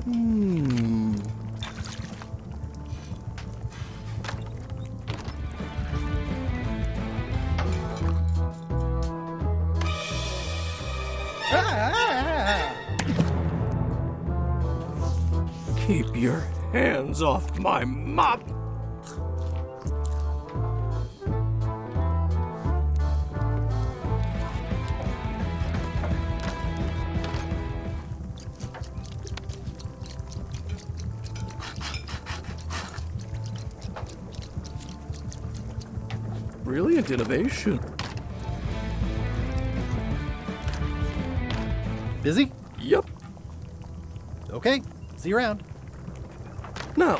Hmm. Keep your hands off my mop! Brilliant innovation. Busy? Yep. Okay. See you around. Now,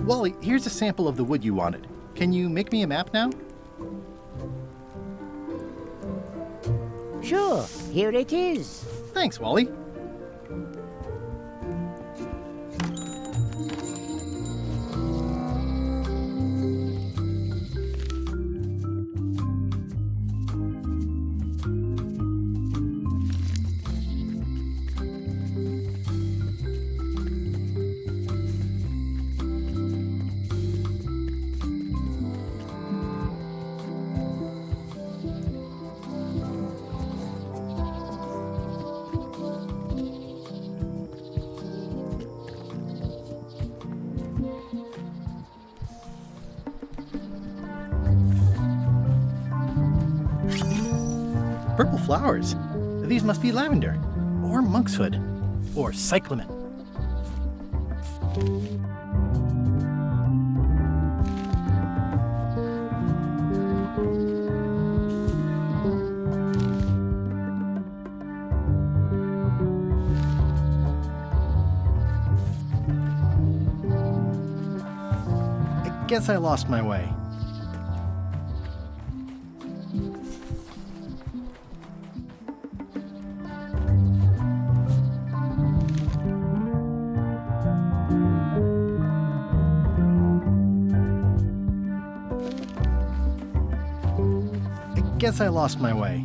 Wally, here's a sample of the wood you wanted. Can you make me a map now? Sure, here it is. Thanks, Wally. Purple flowers. These must be lavender, or monkshood, or cyclamen. I guess I lost my way. Guess I lost my way.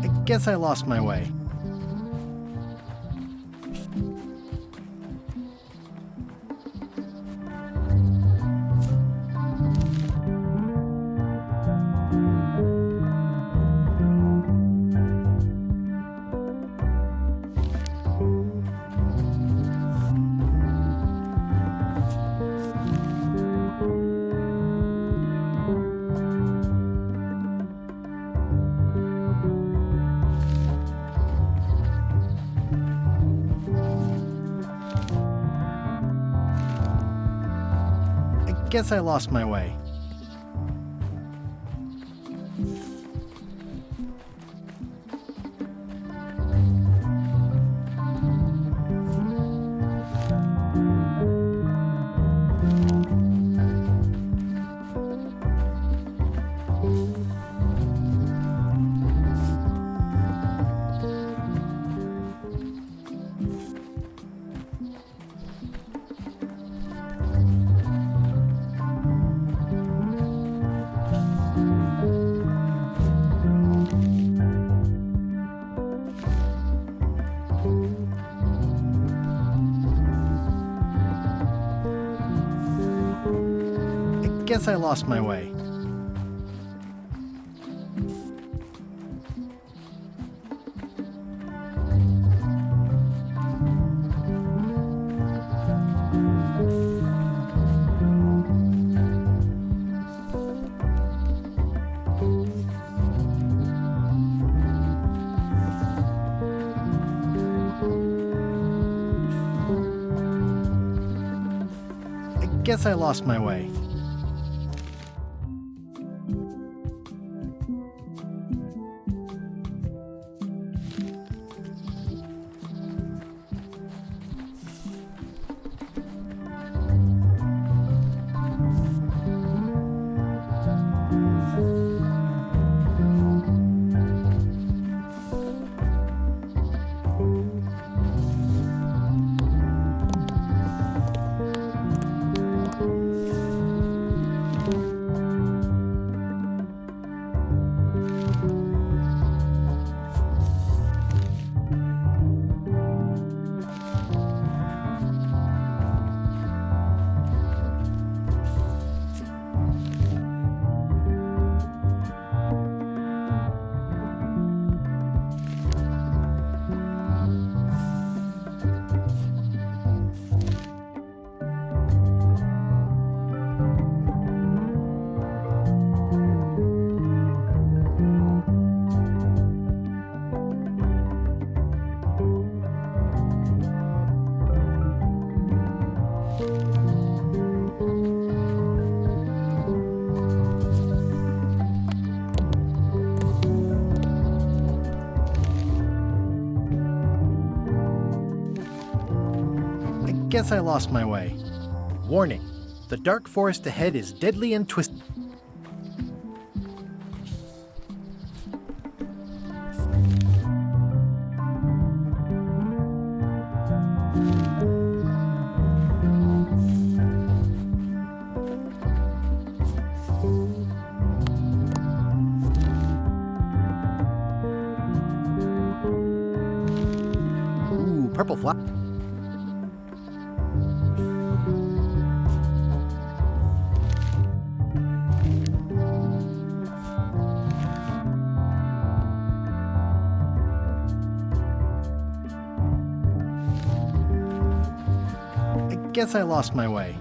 I guess I lost my way. Guess I lost my way. Guess I lost my way. Guess I lost my way. guess I lost my way. Warning, the dark forest ahead is deadly and twisted. Ooh, purple fly. I guess I lost my way.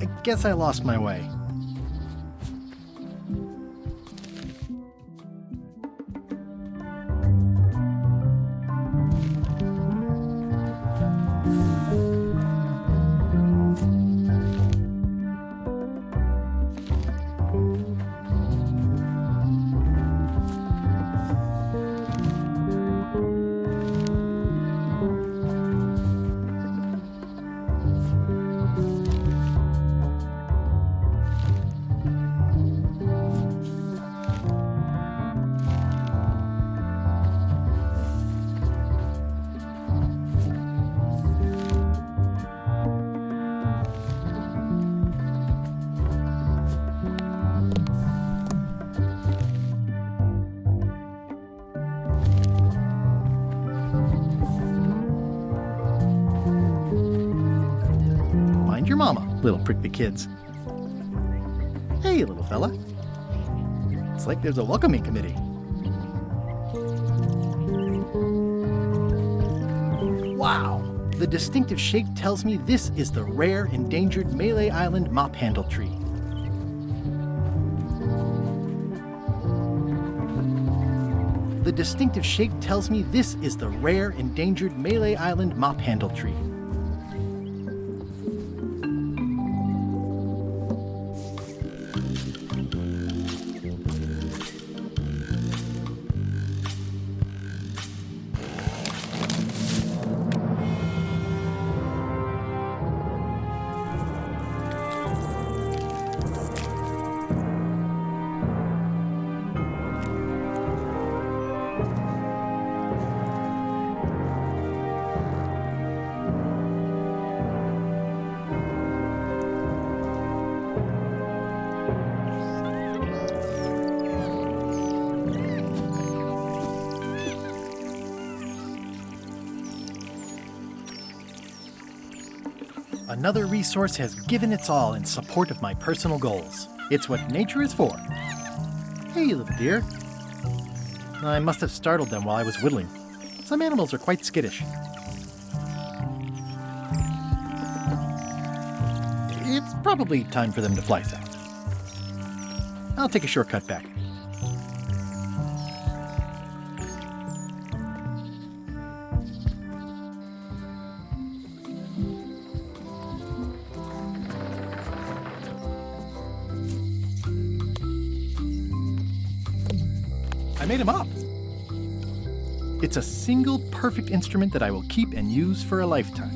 I guess I lost my way. Mind your mama, little prickly kids. Hey, little fella. It's like there's a welcoming committee. Wow! The distinctive shape tells me this is the rare, endangered Malay Island mop handle tree. The distinctive shape tells me this is the rare, endangered Malay Island mop handle tree. Another resource has given its all in support of my personal goals. It's what nature is for. Hey, little dear. I must have startled them while I was whittling. Some animals are quite skittish. It's probably time for them to fly south. I'll take a shortcut back. I made him up. It's a single perfect instrument that I will keep and use for a lifetime.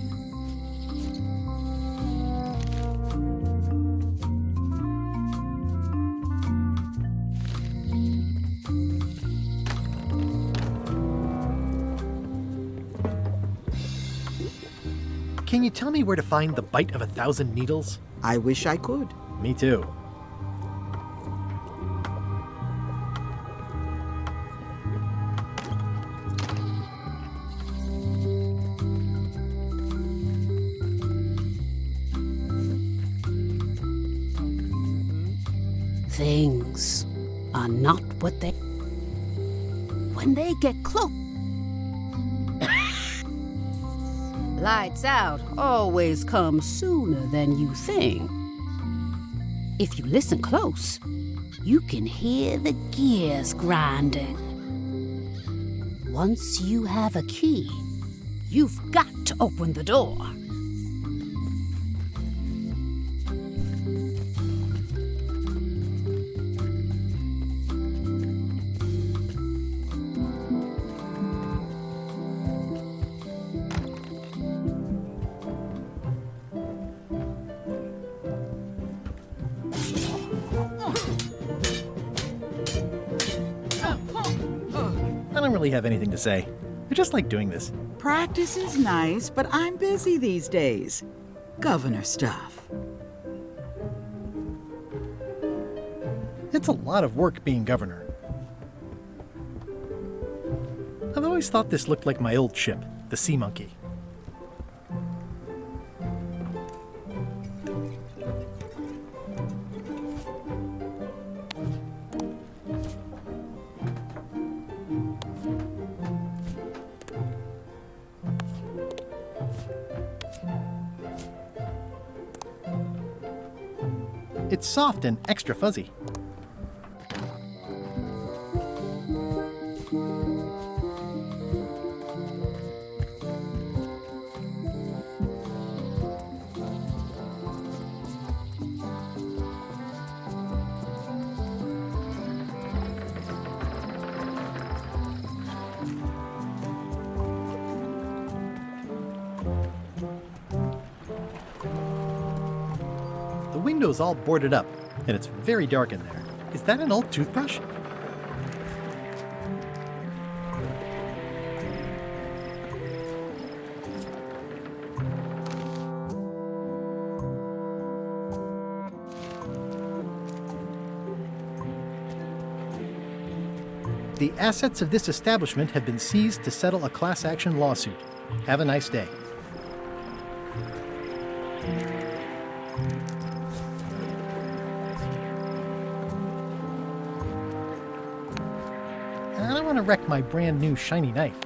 Can you tell me where to find the bite of 1,000 needles? I wish I could. Me too. Things are not what they... When they get close... Lights out always comes sooner than you think. If you listen close, you can hear the gears grinding. Once you have a key, you've got to open the door. I don't really have anything to say. I just like doing this. Practice is nice, but I'm busy these days. Governor stuff. It's a lot of work being governor. I've always thought this looked like my old ship, the Sea Monkey. It's soft and extra fuzzy. The window's all boarded up, and it's very dark in there. Is that an old toothbrush? The assets of this establishment have been seized to settle a class action lawsuit. Have a nice day. I don't want to wreck my brand new shiny knife.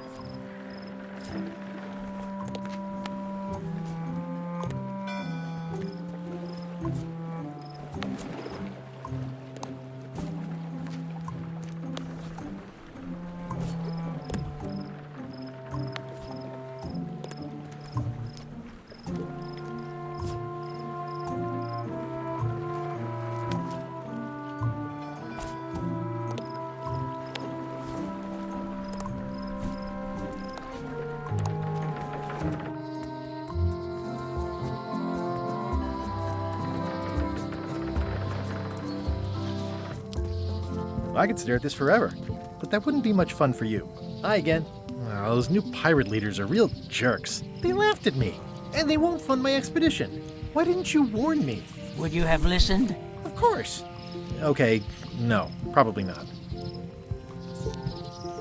I could stare at this forever, but that wouldn't be much fun for you. Hi again. Oh, those new pirate leaders are real jerks. They laughed at me, and they won't fund my expedition. Why didn't you warn me? Would you have listened? Of course. Okay, no, probably not.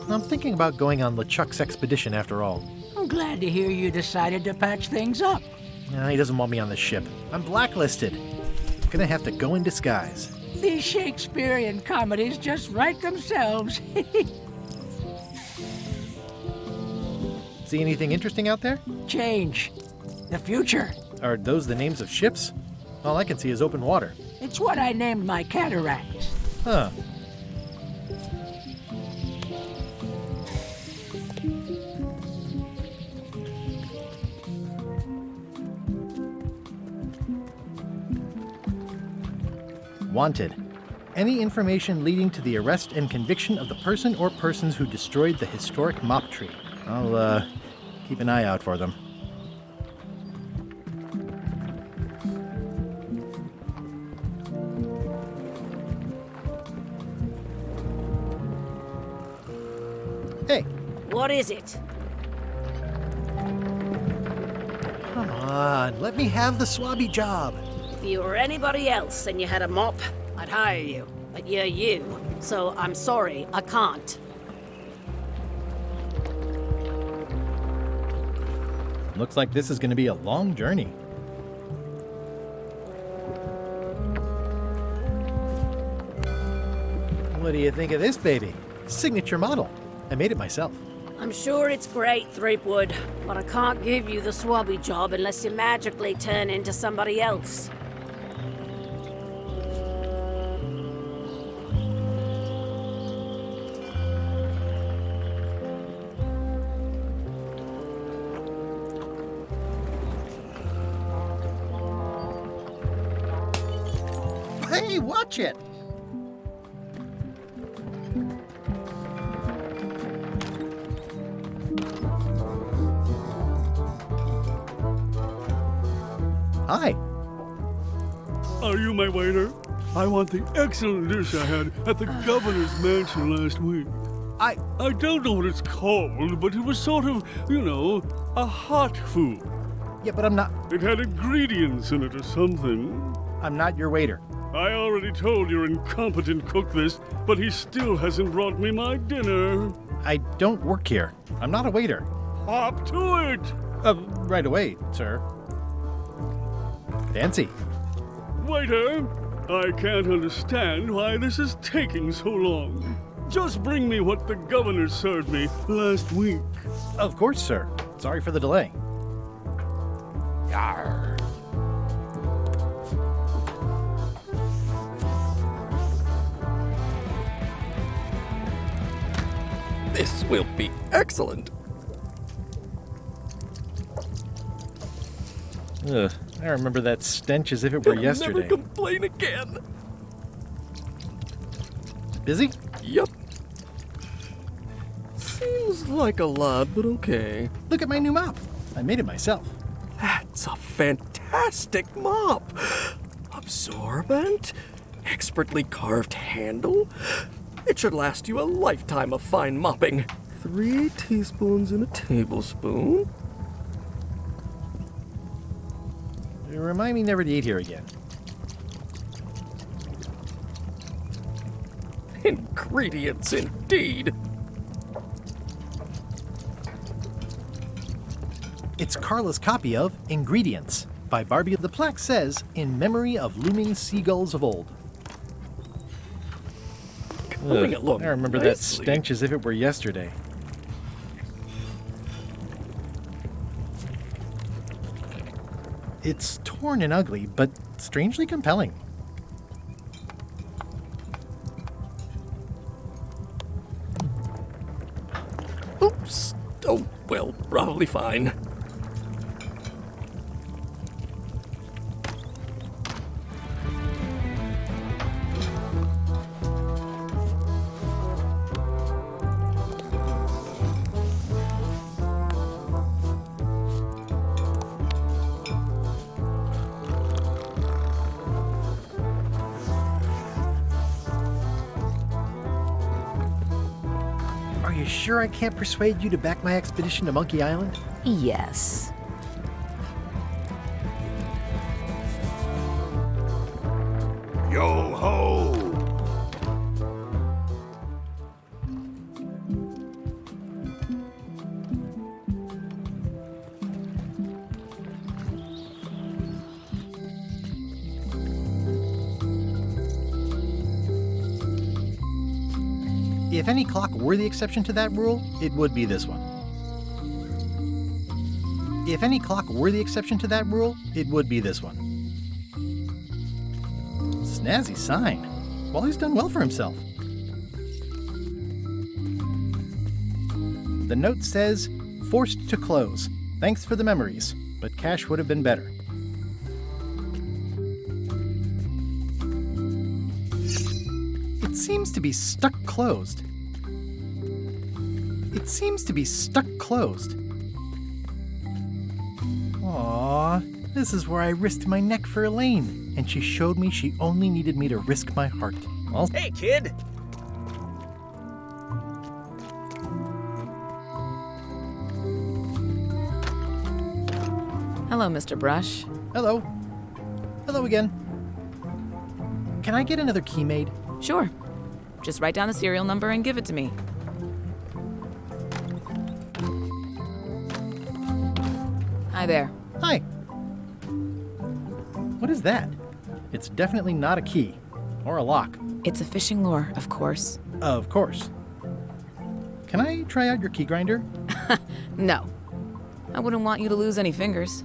I'm thinking about going on LeChuck's expedition after all. I'm glad to hear you decided to patch things up. He doesn't want me on the ship. I'm blacklisted. I'm gonna have to go in disguise. These Shakespearean comedies just write themselves. See anything interesting out there? Change. The future. Are those the names of ships? All I can see is open water. It's what I named my cataracts. Huh. Wanted. Any information leading to the arrest and conviction of the person or persons who destroyed the historic mop tree. I'll, keep an eye out for them. Hey, What is it? come on, let me have the swabby job. If you were anybody else and you had a mop, I'd hire you. But you're you, so I'm sorry, I can't. Looks like this is going to be a long journey. What do you think of this baby? Signature model. I made it myself. I'm sure it's great, Threepwood, but I can't give you the swabby job unless you magically turn into somebody else. Hey, watch it! Hi. Are you my waiter? I want the excellent dish I had at the governor's mansion last week. I don't know what it's called, but it was sort of, a hot food. Yeah, but I'm not. It had ingredients in it or something. I'm not your waiter. I already told your incompetent cook this, but he still hasn't brought me my dinner. I don't work here. I'm not a waiter. Hop to it! Right away, sir. Fancy. Waiter, I can't understand why this is taking so long. Just bring me what the governor served me last week. Of course, sir. Sorry for the delay. Yarr. This will be excellent. Ugh, I remember that stench as if it were I'll yesterday. never complain again. Busy? Yup. Seems like a lot, but okay. Look at my new mop. I made it myself. That's a fantastic mop. Absorbent, expertly carved handle. It should last you a lifetime of fine mopping. 3 teaspoons in a tablespoon. Remind me never to eat here again. Ingredients indeed. It's Carla's copy of Ingredients by Barbie. The plaque says, "In memory of looming seagulls of old." Coming along I remember that nicely. stench as if it were yesterday. It's torn and ugly, but strangely compelling. Oops. Oh, well, probably fine. Are you sure I can't persuade you to back my expedition to Monkey Island? Yes. Yo ho! If any clock were the exception to that rule, it would be this one. If any clock were the exception to that rule, it would be this one. Snazzy sign. Wally's done well for himself. The note says, "Forced to close. Thanks for the memories, but cash would have been better." It seems to be stuck closed. It seems to be stuck closed. Aww, this is where I risked my neck for Elaine, and she showed me she only needed me to risk my heart. Hey, kid! Hello, Mr. Brush. Hello. Hello again. Can I get another key made? Sure. Just write down the serial number and give it to me. Hi there. Hi. What is that? It's definitely not a key. or a lock. It's a fishing lure, of course. Of course. Can I try out your key grinder? No. I wouldn't want you to lose any fingers.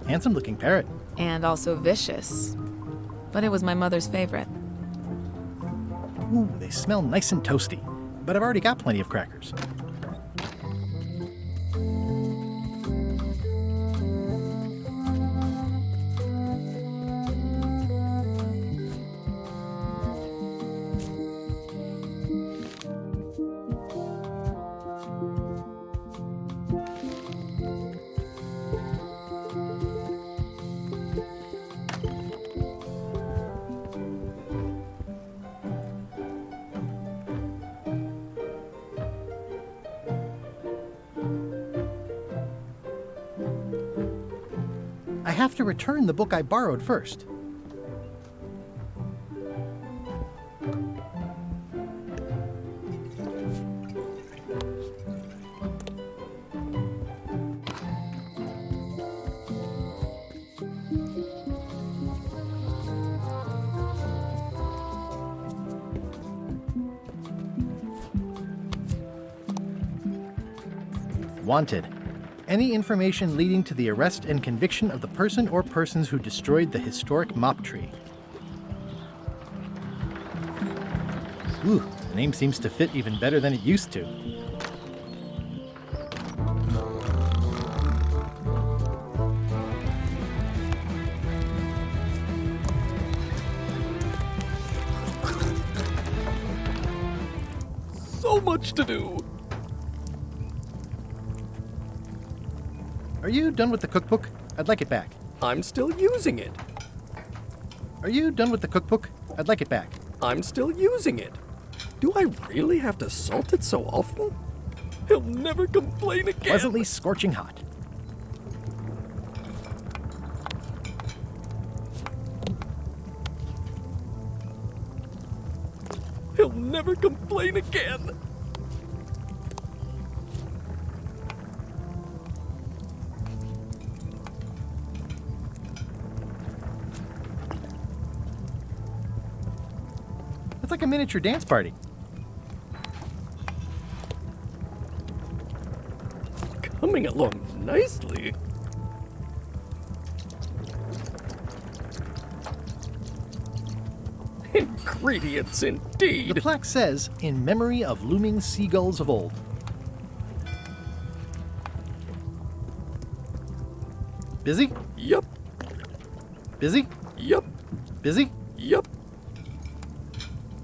Handsome looking parrot. And also vicious. But it was my mother's favorite. Ooh, they smell nice and toasty. But I've already got plenty of crackers. I have to return the book I borrowed first. Wanted. Any information leading to the arrest and conviction of the person or persons who destroyed the historic mop tree. Ooh, the name seems to fit even better than it used to. So much to do. Are you done with the cookbook? I'd like it back. I'm still using it. Are you done with the cookbook? I'd like it back. I'm still using it. Do I really have to salt it so often? He'll never complain again. Pleasantly scorching hot. He'll never complain again. It's like a miniature dance party. Coming along nicely. Ingredients indeed. The plaque says, in memory of looming seagulls of old. Busy? Yup, Busy? yup, Busy? yup.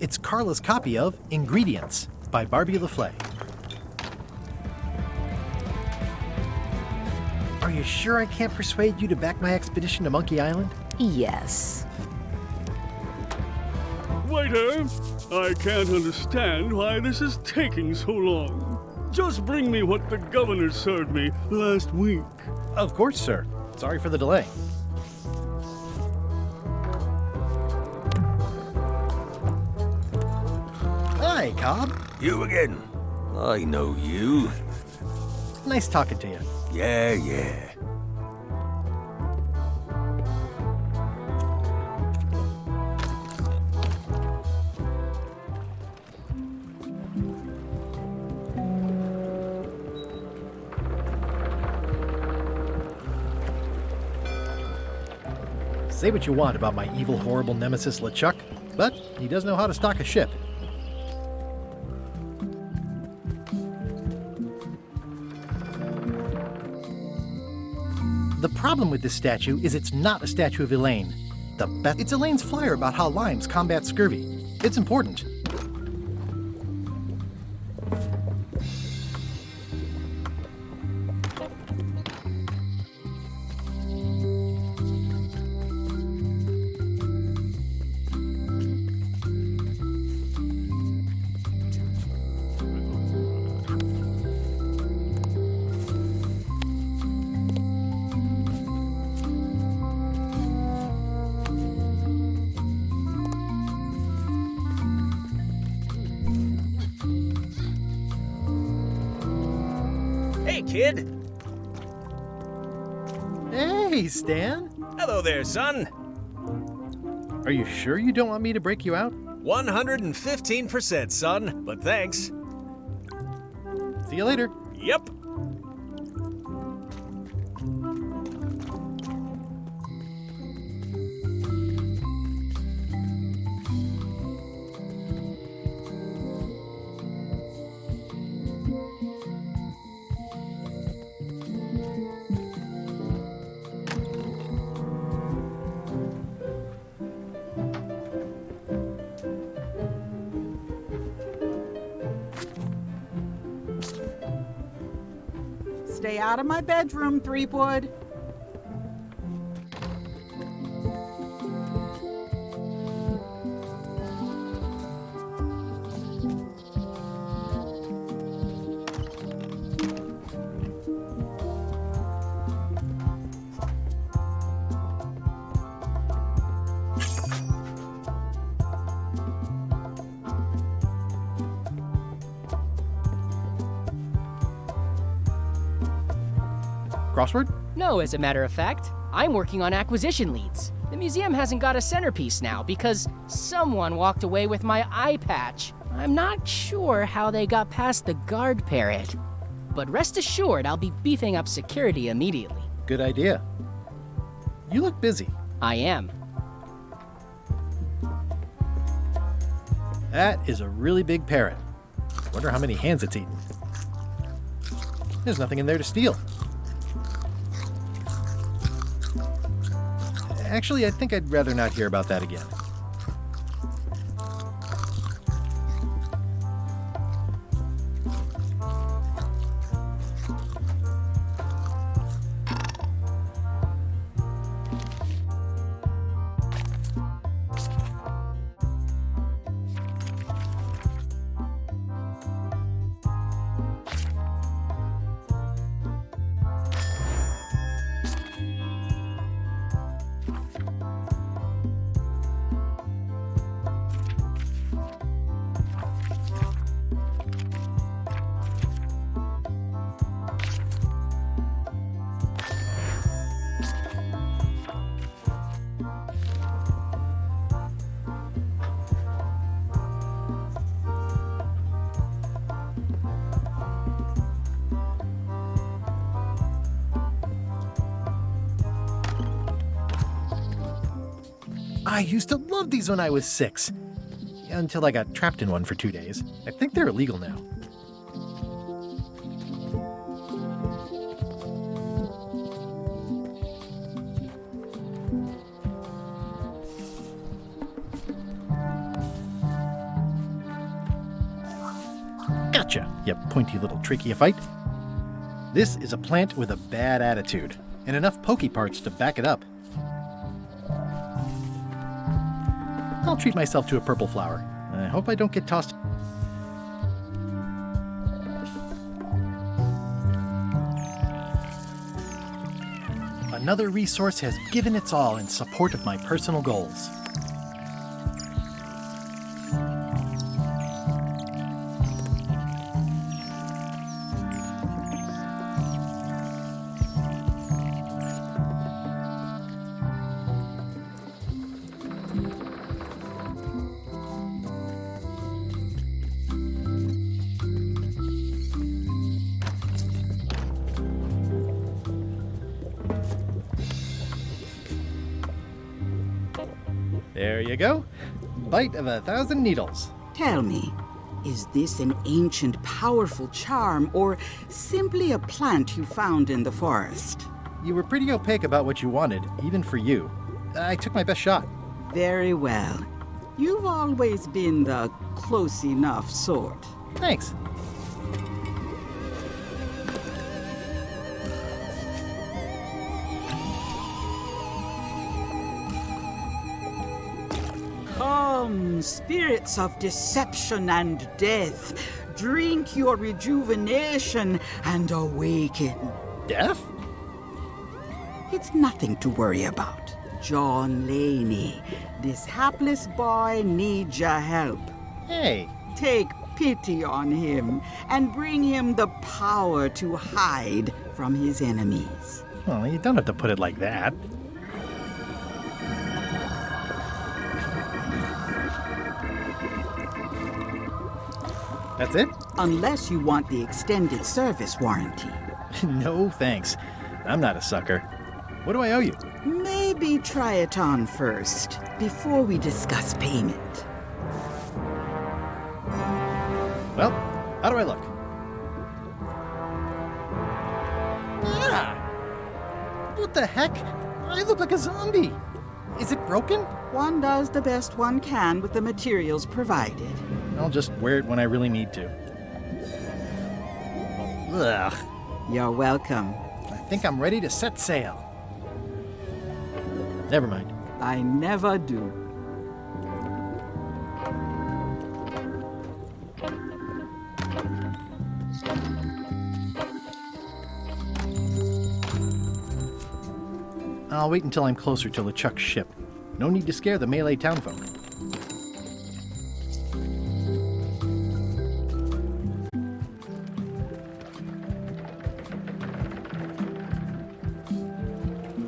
It's Carla's copy of Ingredients by Barbie LaFlay. Are you sure I can't persuade you to back my expedition to Monkey Island? Yes. Waiter, I can't understand why this is taking so long. Just bring me what the governor served me last week. Of course, sir. Sorry for the delay. Hi, Cobb. You again. I know you. Nice talking to you. Yeah. Say what you want about my evil, horrible nemesis LeChuck, but he does know how to stock a ship. The problem with this statue is it's not a statue of Elaine. It's Elaine's flyer about how limes combat scurvy. It's important. Hey, kid! Hey, Stan. Hello there, son! Are you sure you don't want me to break you out? 115%, son, but thanks. See you later. Yep. Stay out of my bedroom, Threepwood. Crossword? No, as a matter of fact, I'm working on acquisition leads. The museum hasn't got a centerpiece now because someone walked away with my eye patch. I'm not sure how they got past the guard parrot. but rest assured I'll be beefing up security immediately. Good idea. You look busy. I am. That is a really big parrot. Wonder how many hands it's eaten. There's nothing in there to steal. Actually, I think I'd rather not hear about that again. I used to love these when I was 6. Until I got trapped in one for 2 days. I think they're illegal now. Gotcha, you pointy little trichiophyte. This is a plant with a bad attitude, and enough pokey parts to back it up. I'll treat myself to a purple flower. I hope I don't get tossed. Another resource has given its all in support of my personal goals. There you go. Bite of 1,000 needles. Tell me, is this an ancient, powerful charm, or simply a plant you found in the forest? You were pretty opaque about what you wanted, even for you. I took my best shot. Very well. You've always been the close enough sort. Thanks. Come, spirits of deception and death, drink your rejuvenation and awaken. Death? It's nothing to worry about. John Laney, this hapless boy needs your help. Hey. Take pity on him and bring him the power to hide from his enemies. Well, you don't have to put it like that. That's it? Unless you want the extended service warranty. No, thanks. I'm not a sucker. What do I owe you? Maybe try it on first, before we discuss payment. Well, how do I look? Ah! What the heck? I look like a zombie. Is it broken? One does the best one can with the materials provided. I'll just wear it when I really need to. Ugh. You're welcome. I think I'm ready to set sail. Never mind. I never do. I'll wait until I'm closer to LeChuck's ship. No need to scare the Melee townfolk.